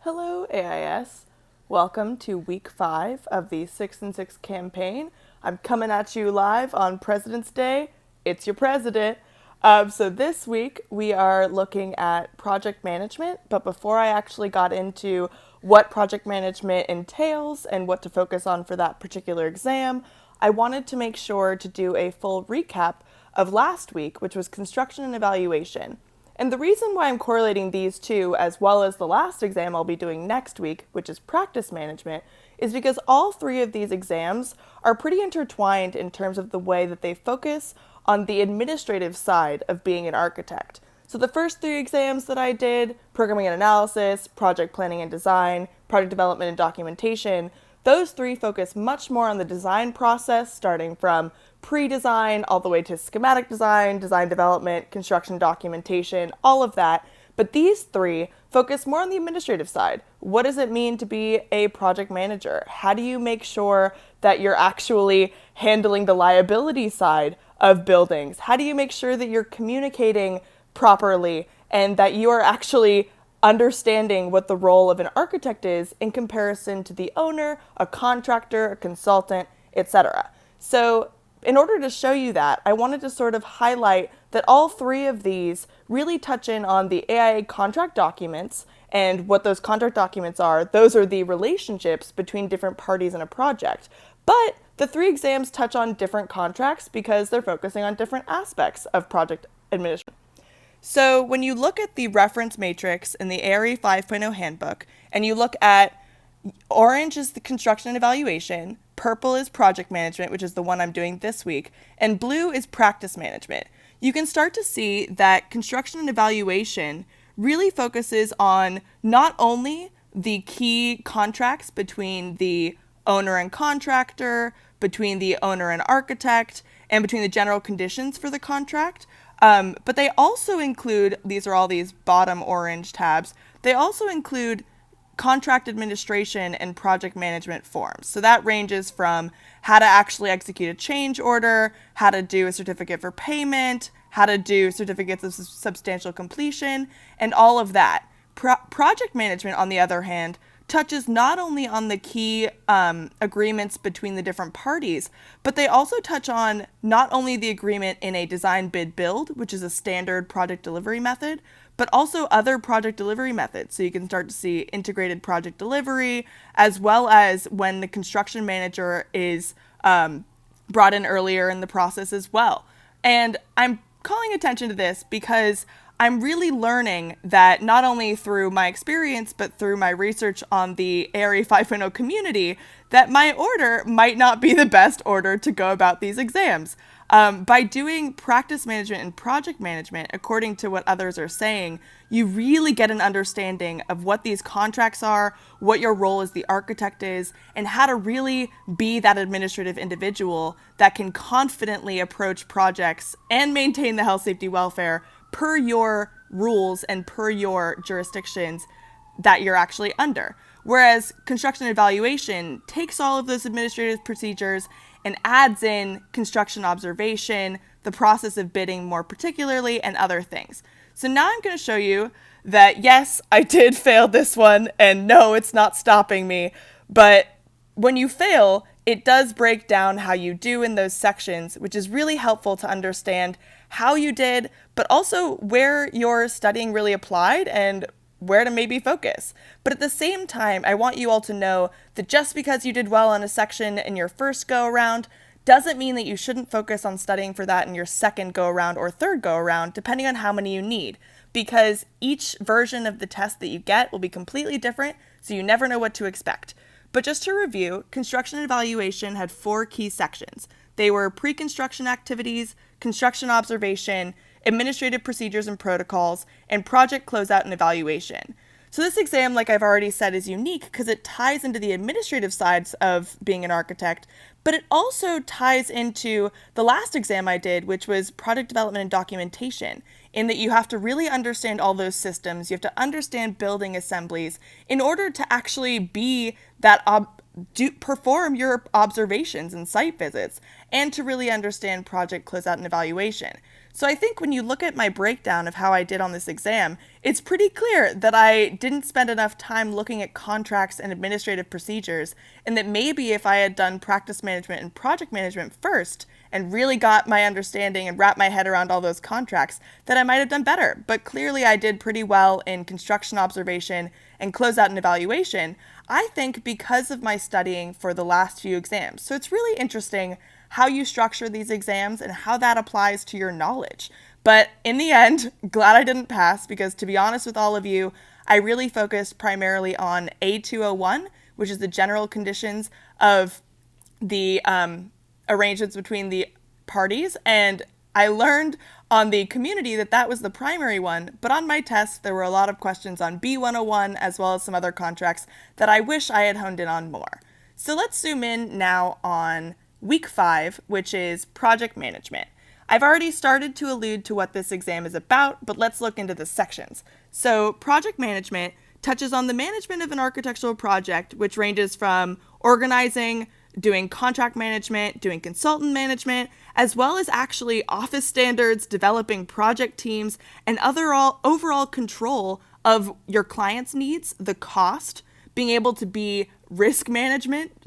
Hello, AIS. Welcome to week 5 of the 6 and 6 campaign. I'm coming at you live on President's Day. It's your president. So this week we are looking at project management, but before I actually got into what project management entails and what to focus on for that particular exam, I wanted to make sure to do a full recap of last week, which was construction and evaluation. And the reason why I'm correlating these two, as well as the last exam I'll be doing next week, which is practice management, is because all three of these exams are pretty intertwined in terms of the way that they focus on the administrative side of being an architect. So the first three exams that I did, programming and analysis, project planning and design, project development and documentation, those three focus much more on the design process, starting from pre-design all the way to schematic design, design development, construction documentation, all of that. But these three focus more on the administrative side. What does it mean to be a project manager? How do you make sure that you're actually handling the liability side of buildings? How do you make sure that you're communicating properly and that you are actually understanding what the role of an architect is in comparison to the owner, a contractor, a consultant, etc. So in order to show you that, I wanted to sort of highlight that all three of these really touch in on the AIA contract documents, and what those contract documents are, those are the relationships between different parties in a project. But the three exams touch on different contracts because they're focusing on different aspects of project administration. So when you look at the reference matrix in the ARE 5.0 handbook, and you look at orange is the construction and evaluation, purple is project management, which is the one I'm doing this week, and blue is practice management, you can start to see that construction and evaluation really focuses on not only the key contracts between the owner and contractor, between the owner and architect, and between the general conditions for the contract, but they also include, these are all these bottom orange tabs, they also include contract administration and project management forms. So that ranges from how to actually execute a change order, how to do a certificate for payment, how to do certificates of substantial completion, and all of that. Project management, on the other hand, touches not only on the key agreements between the different parties, but they also touch on not only the agreement in a design bid build, which is a standard project delivery method, but also other project delivery methods. So you can start to see integrated project delivery, as well as when the construction manager is brought in earlier in the process as well. And I'm calling attention to this because I'm really learning that not only through my experience, but through my research on the ARE 5.0 community, that my order might not be the best order to go about these exams. By doing practice management and project management, according to what others are saying, you really get an understanding of what these contracts are, what your role as the architect is, and how to really be that administrative individual that can confidently approach projects and maintain the health, safety, welfare per your rules and per your jurisdictions that you're actually under. Whereas construction evaluation takes all of those administrative procedures and adds in construction observation, the process of bidding more particularly, and other things. So now I'm going to show you that yes, I did fail this one, and no, it's not stopping me, but when you fail, it does break down how you do in those sections, which is really helpful to understand how you did, but also where your studying really applied and where to maybe focus. But at the same time, I want you all to know that just because you did well on a section in your first go around doesn't mean that you shouldn't focus on studying for that in your second go around or third go around, depending on how many you need, because each version of the test that you get will be completely different, so you never know what to expect. But just to review, construction and evaluation had 4 key sections. They were pre-construction activities, construction observation, administrative procedures and protocols, and project closeout and evaluation. So this exam, like I've already said, is unique because it ties into the administrative sides of being an architect, but it also ties into the last exam I did, which was product development and documentation, in that you have to really understand all those systems. You have to understand building assemblies in order to actually be that perform your observations and site visits, and to really understand project closeout and evaluation. So I think when you look at my breakdown of how I did on this exam, it's pretty clear that I didn't spend enough time looking at contracts and administrative procedures, and that maybe if I had done practice management and project management first and really got my understanding and wrapped my head around all those contracts, that I might have done better. But clearly I did pretty well in construction observation and closeout and evaluation, I think, because of my studying for the last few exams. So it's really interesting how you structure these exams and how that applies to your knowledge. But in the end, glad I didn't pass, because to be honest with all of you, I really focused primarily on A201, which is the general conditions of the arrangements between the parties, and I learned on the community that that was the primary one, but on my test there were a lot of questions on B101 as well as some other contracts that I wish I had honed in on more. So let's zoom in now on week 5, which is project management. I've already started to allude to what this exam is about, but let's look into the sections. So project management touches on the management of an architectural project, which ranges from organizing, doing contract management, doing consultant management, as well as actually office standards, developing project teams, and overall control of your client's needs, the cost, being able to be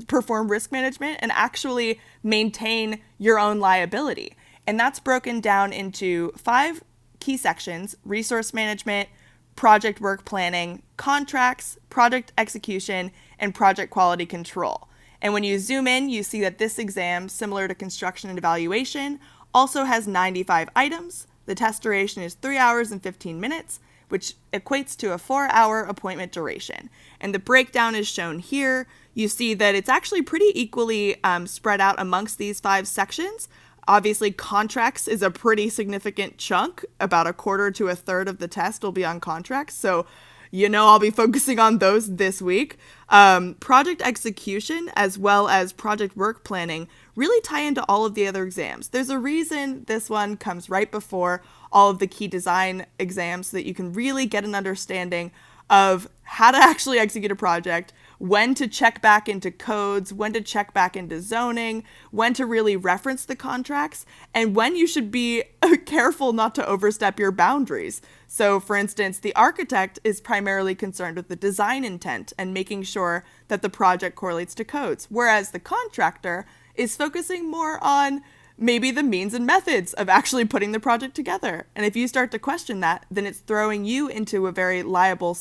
perform risk management, and actually maintain your own liability. And that's broken down into 5 key sections: resource management, project work planning, contracts, project execution, and project quality control. And when you zoom in, you see that this exam, similar to construction and evaluation, also has 95 items. The test duration is 3 hours and 15 minutes, which equates to a 4-hour appointment duration. And the breakdown is shown here. You see that it's actually pretty equally spread out amongst these 5 sections. Obviously, contracts is a pretty significant chunk. About a quarter to a third of the test will be on contracts. So I'll be focusing on those this week. Project execution as well as project work planning really tie into all of the other exams. There's a reason this one comes right before all of the key design exams, so that you can really get an understanding of how to actually execute a project, when to check back into codes, when to check back into zoning, when to really reference the contracts, and when you should be careful not to overstep your boundaries. So, for instance, the architect is primarily concerned with the design intent and making sure that the project correlates to codes, whereas the contractor is focusing more on maybe the means and methods of actually putting the project together. And if you start to question that, then it's throwing you into a very liable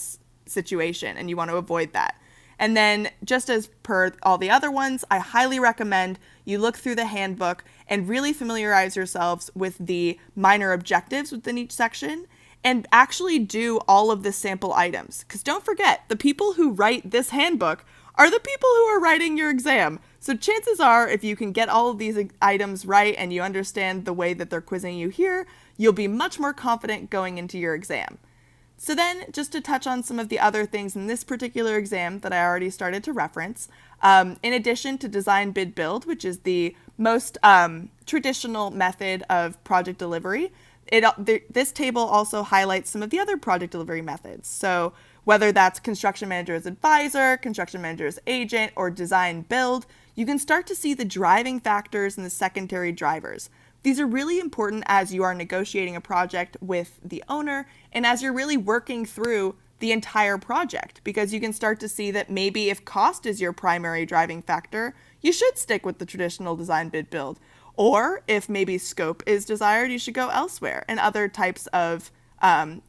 situation, and you want to avoid that. And then, just as per all the other ones, I highly recommend you look through the handbook and really familiarize yourselves with the minor objectives within each section, and actually do all of the sample items. Because don't forget, the people who write this handbook are the people who are writing your exam. So chances are, if you can get all of these items right and you understand the way that they're quizzing you here, you'll be much more confident going into your exam. So then, just to touch on some of the other things in this particular exam that I already started to reference, in addition to design, bid, build, which is the most traditional method of project delivery, this table also highlights some of the other project delivery methods. So whether that's construction manager as advisor, construction manager as agent, or design build, you can start to see the driving factors and the secondary drivers. These are really important as you are negotiating a project with the owner and as you're really working through the entire project, because you can start to see that maybe if cost is your primary driving factor, you should stick with the traditional design, bid, build. Or if maybe scope is desired, you should go elsewhere, and other types of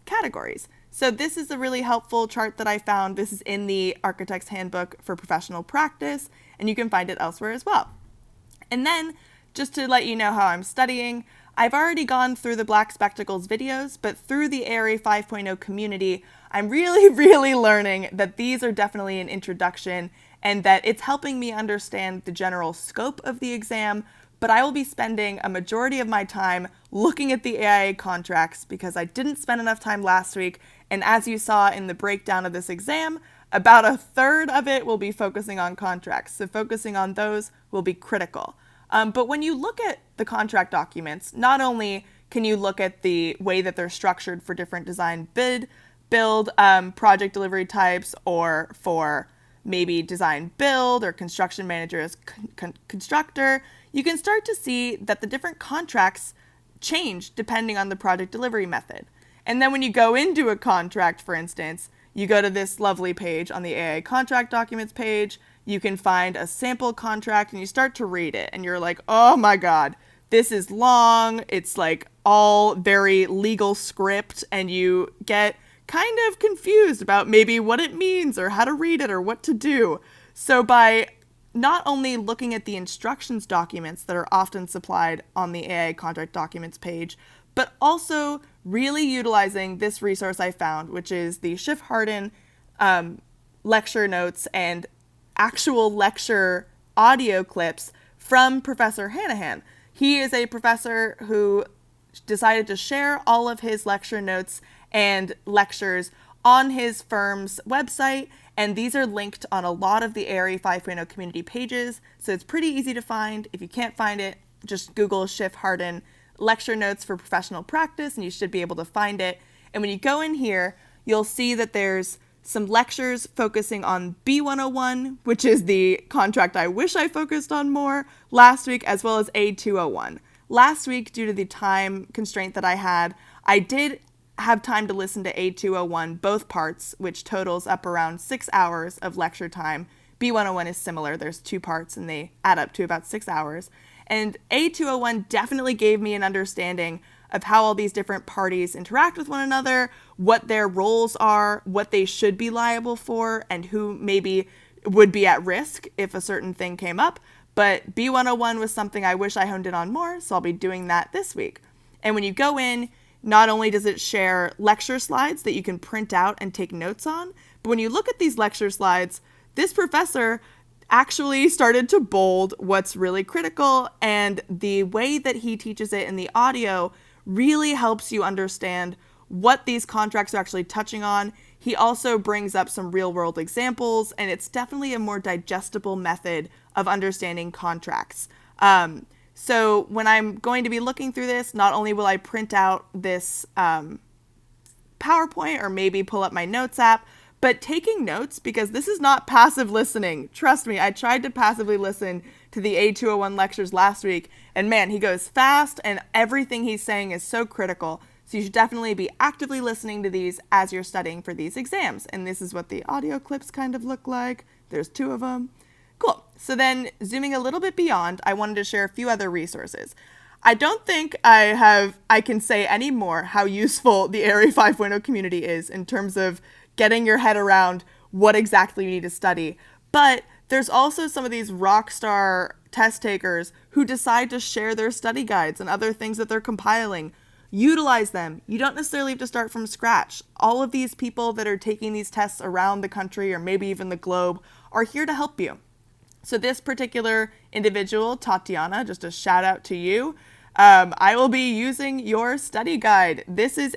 categories. So this is a really helpful chart that I found. This is in the Architect's Handbook for Professional Practice, and you can find it elsewhere as well. And then, just to let you know how I'm studying, I've already gone through the Black Spectacles videos, but through the ARA 5.0 community, I'm really learning that these are definitely an introduction, and that it's helping me understand the general scope of the exam. But I will be spending a majority of my time looking at the AIA contracts, because I didn't spend enough time last week. And as you saw in the breakdown of this exam, about a third of it will be focusing on contracts. So focusing on those will be critical. But when you look at the contract documents, not only can you look at the way that they're structured for different design, bid, build, project delivery types, or for maybe design build or construction manager as constructor, you can start to see that the different contracts change depending on the project delivery method. And then when you go into a contract, for instance, you go to this lovely page on the AA contract documents page, you can find a sample contract and you start to read it and you're like, oh my God, this is long. It's like all very legal script and you get kind of confused about maybe what it means or how to read it or what to do. So by not only looking at the instructions documents that are often supplied on the AA contract documents page, but also really utilizing this resource I found, which is the Schiff-Hardin lecture notes and actual lecture audio clips from Professor Hanahan. He is a professor who decided to share all of his lecture notes and lectures on his firm's website, and these are linked on a lot of the ARE 5.0 community pages, so it's pretty easy to find. If you can't find it, just Google Schiff-Hardin lecture notes for professional practice, and you should be able to find it. And when you go in here, you'll see that there's some lectures focusing on B101, which is the contract I wish I focused on more last week, as well as A201. Last week, due to the time constraint that I had, I did have time to listen to A201, both parts, which totals up around 6 hours of lecture time. B101 is similar. There's 2 parts and they add up to about 6 hours. And A201 definitely gave me an understanding of how all these different parties interact with one another, what their roles are, what they should be liable for, and who maybe would be at risk if a certain thing came up. But B101 was something I wish I honed in on more, so I'll be doing that this week. And when you go in, not only does it share lecture slides that you can print out and take notes on, but when you look at these lecture slides, this professor actually started to bold what's really critical, and the way that he teaches it in the audio really helps you understand what these contracts are actually touching on. He also brings up some real-world examples, and it's definitely a more digestible method of understanding contracts. So when I'm going to be looking through this, not only will I print out this PowerPoint or maybe pull up my notes app, but taking notes, because this is not passive listening. Trust me, I tried to passively listen to the A201 lectures last week, and man, he goes fast and everything he's saying is so critical. So you should definitely be actively listening to these as you're studying for these exams. And this is what the audio clips kind of look like. There's 2 of them. Cool. So then zooming a little bit beyond, I wanted to share a few other resources. I don't think I can say any more how useful the ARE 5.0 community is in terms of getting your head around what exactly you need to study. But there's also some of these rock star test takers who decide to share their study guides and other things that they're compiling. Utilize them. You don't necessarily have to start from scratch. All of these people that are taking these tests around the country or maybe even the globe are here to help you. So this particular individual, Tatiana, just a shout out to you. I will be using your study guide. This is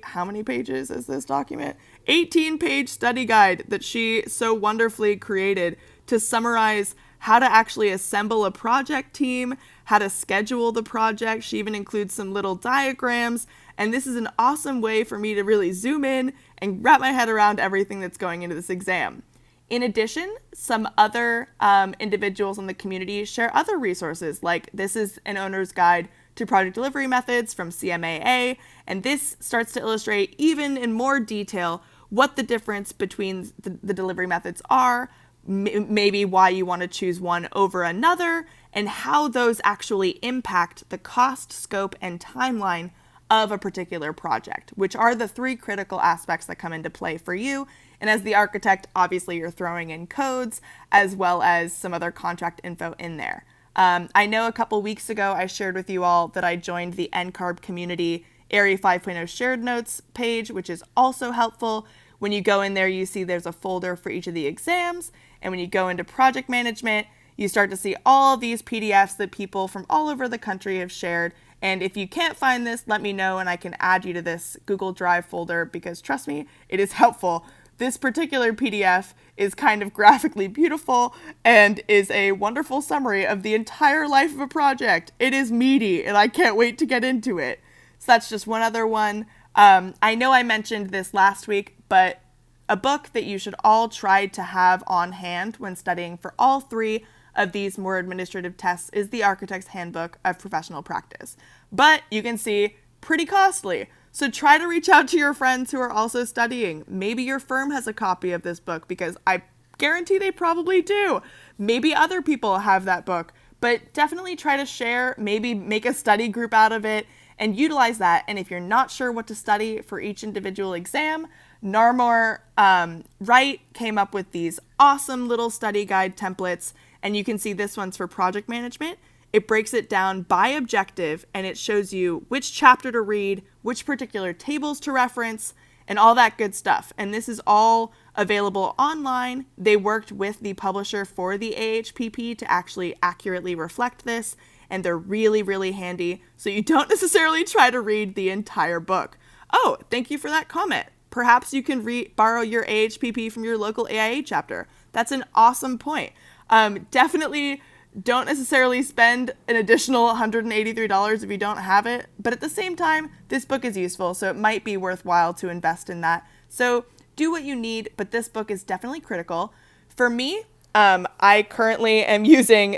how many pages is this document? 18-page study guide that she so wonderfully created to summarize how to actually assemble a project team, how to schedule the project. She even includes some little diagrams. And this is an awesome way for me to really zoom in and wrap my head around everything that's going into this exam. In addition, some other individuals in the community share other resources, like this is an owner's guide to project delivery methods from CMAA, and this starts to illustrate even in more detail what the difference between the delivery methods are, maybe why you want to choose one over another, and how those actually impact the cost, scope, and timeline of a particular project, which are the 3 critical aspects that come into play for you. And as the architect, obviously you're throwing in codes as well as some other contract info in there. I know a couple weeks ago I shared with you all that I joined the Endcard community ARE 5.0 shared notes page, which is also helpful. When you go in there, you see there's a folder for each of the exams. And when you go into project management, you start to see all these PDFs that people from all over the country have shared. And if you can't find this, let me know and I can add you to this Google Drive folder, because trust me, it is helpful. This particular PDF is kind of graphically beautiful and is a wonderful summary of the entire life of a project. It is meaty and I can't wait to get into it. So that's just one other one. I know I mentioned this last week, but a book that you should all try to have on hand when studying for all 3 of these more administrative tests is the Architect's Handbook of Professional Practice. But you can see, pretty costly. So try to reach out to your friends who are also studying. Maybe your firm has a copy of this book, because I guarantee they probably do. Maybe other people have that book, but definitely try to share, maybe make a study group out of it and utilize that. And if you're not sure what to study for each individual exam, Narmor Wright came up with these awesome little study guide templates, and you can see this one's for project management. It breaks it down by objective, and it shows you which chapter to read, which particular tables to reference, and all that good stuff. And this is all available online. They worked with the publisher for the AHPP to actually accurately reflect this, and they're really, really handy, so you don't necessarily try to read the entire book. Oh, thank you for that comment. Perhaps you can borrow your AHPP from your local AIA chapter. That's an awesome point. Definitely don't necessarily spend an additional $183 if you don't have it, but at the same time, this book is useful, so it might be worthwhile to invest in that. So do what you need, but this book is definitely critical. For me, I currently am using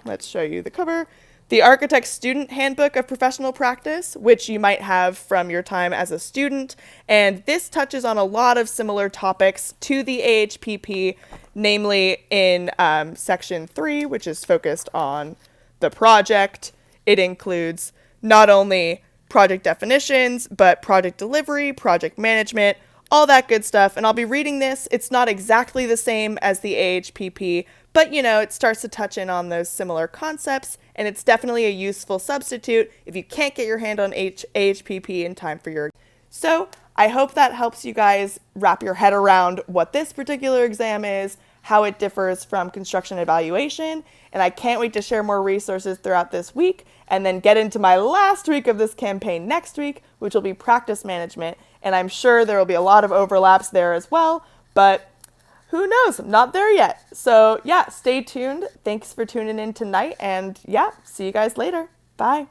let's show you the cover, the Architect's Student Handbook of Professional Practice, which you might have from your time as a student. And this touches on a lot of similar topics to the AHPP, namely in section 3, which is focused on the project. It includes not only project definitions, but project delivery, project management, all that good stuff. And I'll be reading this. It's not exactly the same as the AHPP, but it starts to touch in on those similar concepts, and it's definitely a useful substitute if you can't get your hand on AHPP in time for your. So I hope that helps you guys wrap your head around what this particular exam is, how it differs from construction evaluation, and I can't wait to share more resources throughout this week, and then get into my last week of this campaign next week, which will be practice management, and I'm sure there will be a lot of overlaps there as well, but who knows? I'm not there yet. So yeah, stay tuned. Thanks for tuning in tonight, and yeah, see you guys later. Bye.